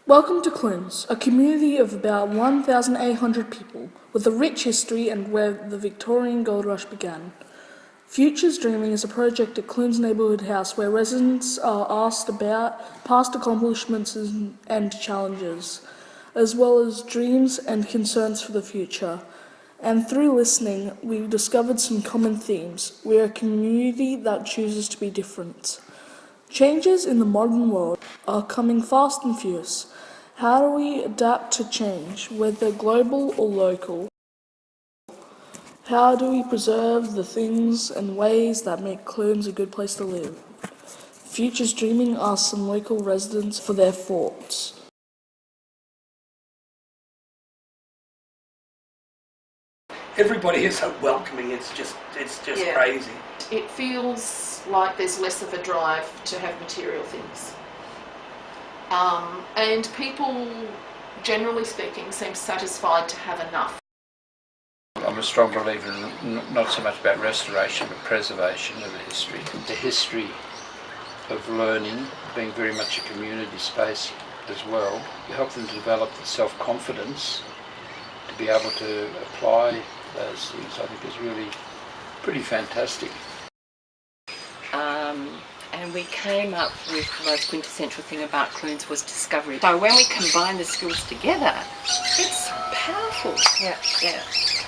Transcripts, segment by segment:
Welcome to Clunes, a community of about 1,800 people, with a rich history and where the Victorian gold rush began. Futures Dreaming is a project at Clunes Neighbourhood House where residents are asked about past accomplishments and challenges, as well as dreams and concerns for the future. And through listening, we've discovered some common themes. We're a community that chooses to be different. Changes in the modern world are coming fast and fierce. How do we adapt to change, whether global or local? How do we preserve the things and ways that make Clunes a good place to live? Futures Dreaming asks some local residents for their thoughts. Everybody is so welcoming, it's just crazy. It feels like there's less of a drive to have material things. And people, generally speaking, seem satisfied to have enough. I'm a strong believer in not so much about restoration but preservation of the history. The history of learning being very much a community space as well. You help them develop the self-confidence to be able to apply those things. I think is really pretty fantastic. And we came up with the most quintessential thing about Clunes was discovery. So when we combine the skills together, it's powerful. Yeah.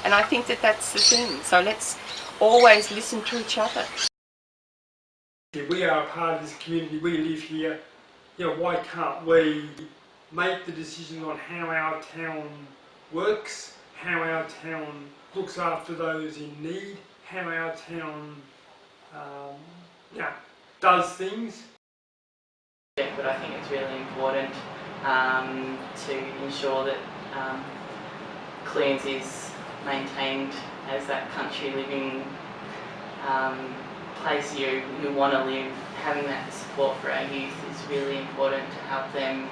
And I think that that's the thing. So let's always listen to each other. We are a part of this community, we live here. Why can't we make the decision on how our town works, how our town looks after those in need, how our town does things? Yeah, but I think it's really important to ensure that Clunes is maintained as that country living place you want to live. Having that support for our youth is really important to help them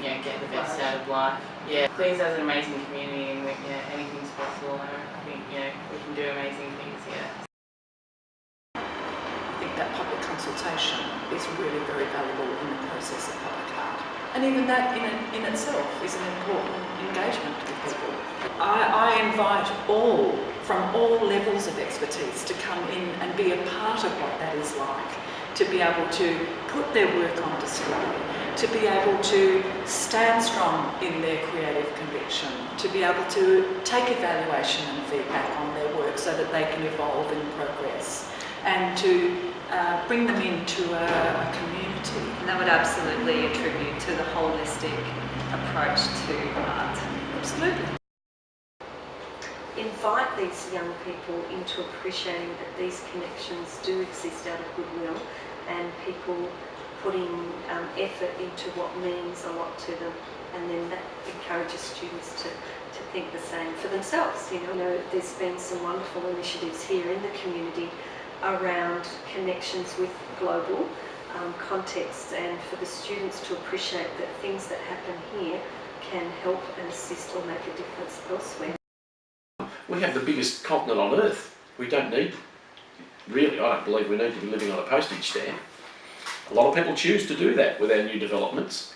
get the best out of life. Yeah, Clunes has an amazing community and anything's possible. I think we can do amazing things here. I think that public consultation is really very valuable in the process of public art. And even that in itself is an important engagement with people. I invite all, from all levels of expertise, to come in and be a part of what that is like, to be able to put their work on display, to be able to stand strong in their creative conviction, to be able to take evaluation and feedback on their work so that they can evolve and progress, and to bring them into a community. And that would absolutely attribute to the holistic approach to art. Absolutely. Invite these young people into appreciating that these connections do exist out of goodwill, and people putting effort into what means a lot to them, and then that encourages students to think the same for themselves. There's been some wonderful initiatives here in the community around connections with global context, and for the students to appreciate that things that happen here can help and assist or make a difference elsewhere. We have the biggest continent on Earth. We don't need, really, I don't believe we need to be living on a postage stamp. A lot of people choose to do that with our new developments,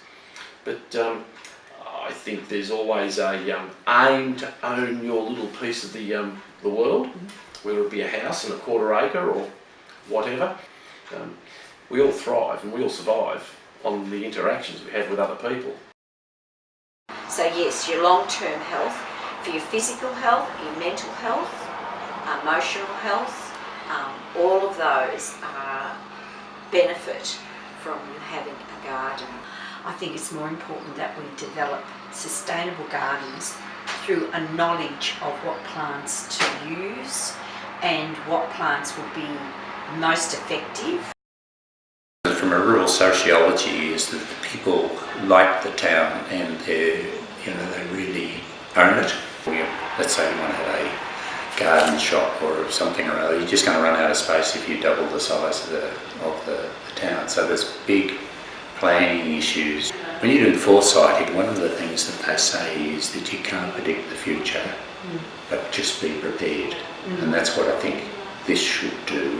but I think there's always a aim to own your little piece of the world, whether it be a house and a quarter acre or whatever. We all thrive and we all survive on the interactions we have with other people. So yes, your long-term health, for your physical health, your mental health, emotional health, all of those benefit from having a garden. I think it's more important that we develop sustainable gardens through a knowledge of what plants to use and what plants will be most effective. From a rural sociology is that the people like the town and they really own it. Let's say you want to have a garden shop or something or other, you're just going to run out of space if you double the size of the town. So there's big planning issues. When you're doing foresighting, one of the things that they say is that you can't predict the future, but just be prepared. And that's what I think this should do.